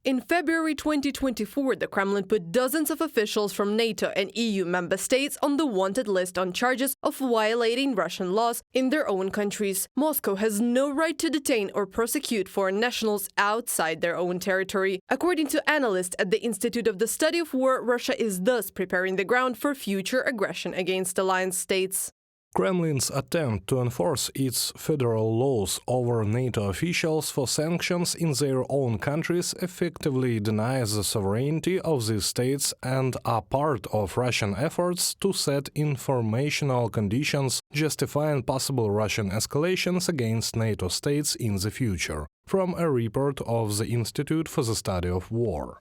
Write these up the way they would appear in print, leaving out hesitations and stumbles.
In February 2024, the Kremlin put dozens of officials from NATO and EU member states on the wanted list on charges of violating Russian laws in their own countries. Moscow has no right to detain or prosecute foreign nationals outside their own territory. According to analysts at the Institute of the Study of War, Russia is thus preparing the ground for future aggression against alliance states. Kremlin's attempt to enforce its federal laws over NATO officials for sanctions in their own countries effectively denies the sovereignty of these states and are part of Russian efforts to set informational conditions justifying possible Russian escalations against NATO states in the future, from a report of the Institute for the Study of War.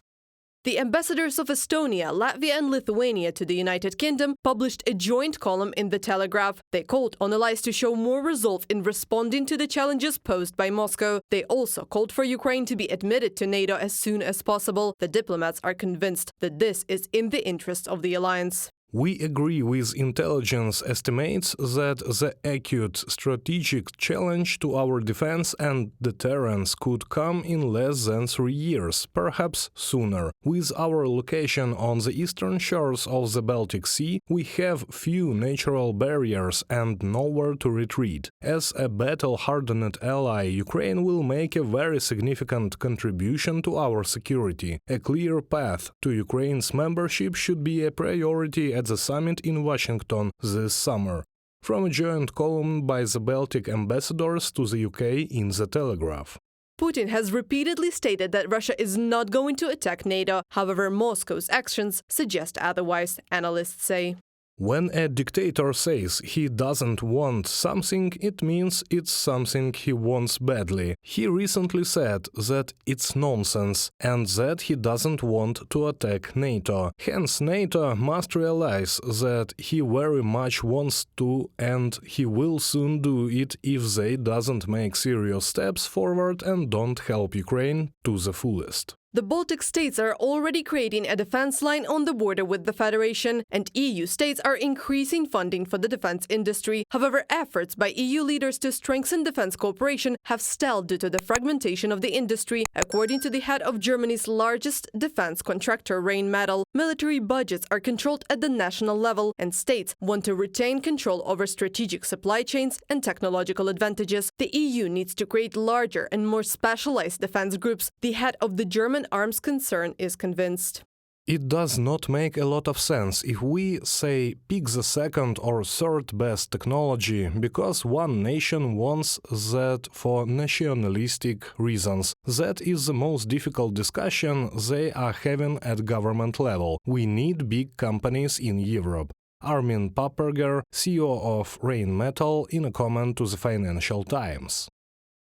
The ambassadors of Estonia, Latvia and Lithuania to the United Kingdom published a joint column in The Telegraph. They called on allies to show more resolve in responding to the challenges posed by Moscow. They also called for Ukraine to be admitted to NATO as soon as possible. The diplomats are convinced that this is in the interest of the alliance. We agree with intelligence estimates that the acute strategic challenge to our defense and deterrence could come in less than 3 years, perhaps sooner. With our location on the eastern shores of the Baltic Sea, we have few natural barriers and nowhere to retreat. As a battle-hardened ally, Ukraine will make a very significant contribution to our security. A clear path to Ukraine's membership should be a priority at the summit in Washington this summer, from a joint column by the Baltic ambassadors to the UK in The Telegraph. Putin has repeatedly stated that Russia is not going to attack NATO. However, Moscow's actions suggest otherwise, analysts say. When a dictator says he doesn't want something, it means it's something he wants badly. He recently said that it's nonsense and that he doesn't want to attack NATO. Hence, NATO must realize that he very much wants to, and he will soon do it if they doesn't make serious steps forward and don't help Ukraine to the fullest. The Baltic states are already creating a defense line on the border with the Federation, and EU states are increasing funding for the defense industry. However, efforts by EU leaders to strengthen defense cooperation have stalled due to the fragmentation of the industry. According to the head of Germany's largest defense contractor, Rheinmetall, military budgets are controlled at the national level, and states want to retain control over strategic supply chains and technological advantages. The EU needs to create larger and more specialized defense groups. The head of the German arms concern is convinced. It does not make a lot of sense if we, say, pick the second or third best technology because one nation wants that for nationalistic reasons. That is the most difficult discussion they are having at government level. We need big companies in Europe. Armin Papperger, CEO of Rheinmetall, in a comment to the Financial Times.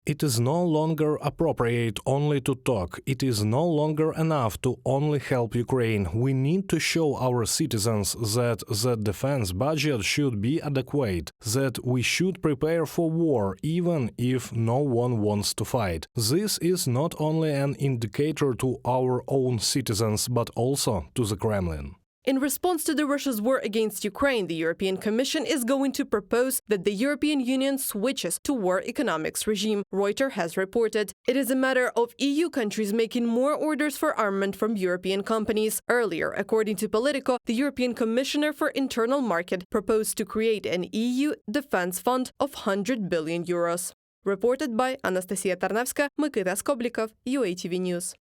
It is no longer appropriate only to talk. It is no longer enough to only help Ukraine. We need to show our citizens that the defense budget should be adequate, that we should prepare for war even if no one wants to fight. This is not only an indicator to our own citizens, but also to the Kremlin. In response to Russia's war against Ukraine, the European Commission is going to propose that the European Union switches to war economics regime, Reuters has reported. It is a matter of EU countries making more orders for armament from European companies. Earlier, according to Politico, the European Commissioner for Internal Market proposed to create an EU defense fund of 100 billion euros. Reported by Anastasia Tarnavska, Mykita Skoblikov, UATV News.